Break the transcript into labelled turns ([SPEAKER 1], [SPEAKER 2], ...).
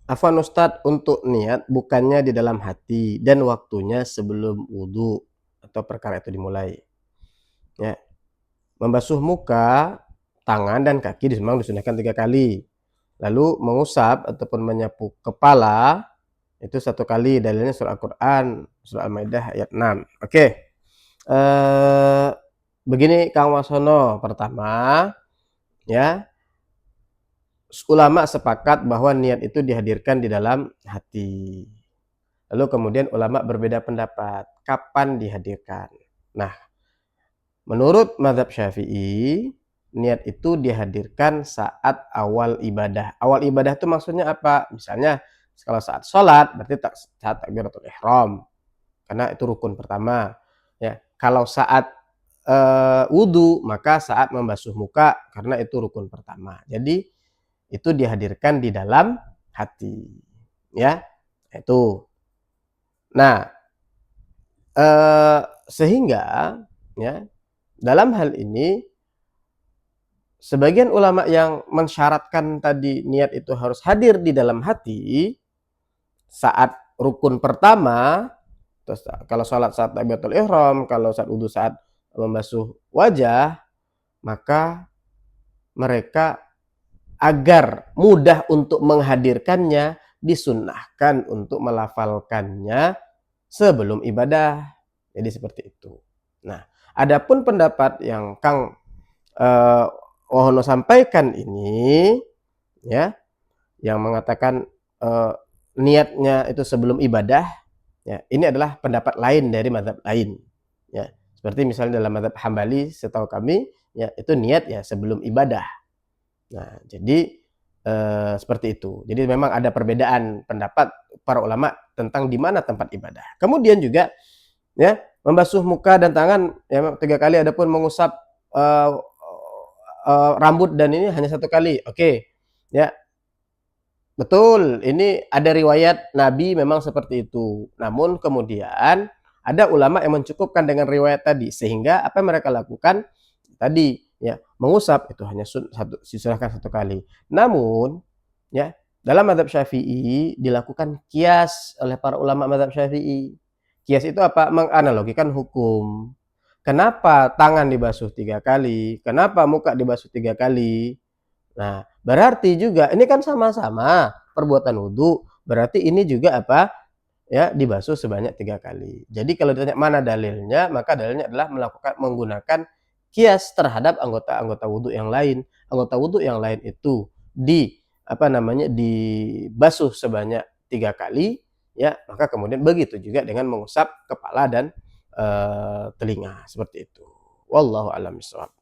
[SPEAKER 1] Afwan Ustadz, untuk niat bukannya di dalam hati dan waktunya sebelum wudhu atau perkara itu dimulai. Ya, membasuh muka, tangan dan kaki memang disunahkan 3 kali. Lalu mengusap ataupun menyapu kepala itu 1 kali. Dalilnya surah Al-Qur'an, surah Al-Maidah ayat 6. Oke. Begini Kang Wasono, pertama ya, ulama sepakat bahwa niat itu dihadirkan di dalam hati. Lalu kemudian ulama berbeda pendapat, kapan dihadirkan. Nah, menurut mazhab Syafi'i, niat itu dihadirkan saat awal ibadah. Awal ibadah itu maksudnya apa? Misalnya kalau saat sholat, berarti saat takbiratul ihram, karena itu rukun pertama. Ya, kalau saat wudhu, maka saat membasuh muka, karena itu rukun pertama. Jadi itu dihadirkan di dalam hati. Ya, itu. Nah, sehingga ya, dalam hal ini sebagian ulama yang mensyaratkan tadi niat itu harus hadir di dalam hati saat rukun pertama, terus kalau sholat saat takbiratul ihram, kalau saat wudhu saat membasuh wajah, maka mereka agar mudah untuk menghadirkannya disunnahkan untuk melafalkannya sebelum ibadah. Jadi seperti itu. Nah, adapun pendapat yang Kang Wahono sampaikan ini, ya, yang mengatakan niatnya itu sebelum ibadah, ya, ini adalah pendapat lain dari mazhab lain. Ya, seperti misalnya dalam mazhab Hambali, setahu kami, ya, itu niat ya sebelum ibadah. Nah, jadi seperti itu. Jadi memang ada perbedaan pendapat para ulama tentang di mana tempat ibadah. Kemudian juga ya, membasuh muka dan tangan ya 3 kali, adapun mengusap rambut dan ini hanya 1 kali. Oke. Ya, betul. Ini ada riwayat Nabi memang seperti itu. Namun kemudian ada ulama yang mencukupkan dengan riwayat tadi, sehingga apa yang mereka lakukan tadi ya, mengusap itu hanya disunahkan 1 kali. Namun ya, dalam mazhab Syafi'i dilakukan qiyas oleh para ulama mazhab Syafi'i. Qiyas itu apa? Menganalogikan hukum. Kenapa tangan dibasuh 3 kali? Kenapa muka dibasuh 3 kali? Nah, berarti juga ini kan sama-sama perbuatan wudhu, berarti ini juga apa? Ya, dibasuh sebanyak 3 kali. Jadi kalau ditanya mana dalilnya, maka dalilnya adalah menggunakan kias terhadap anggota-anggota wudhu yang lain. Anggota wudhu yang lain itu dibasuh sebanyak 3 kali, ya, maka kemudian begitu juga dengan mengusap kepala dan telinga, seperti itu. Wallahu a'lam bishawab.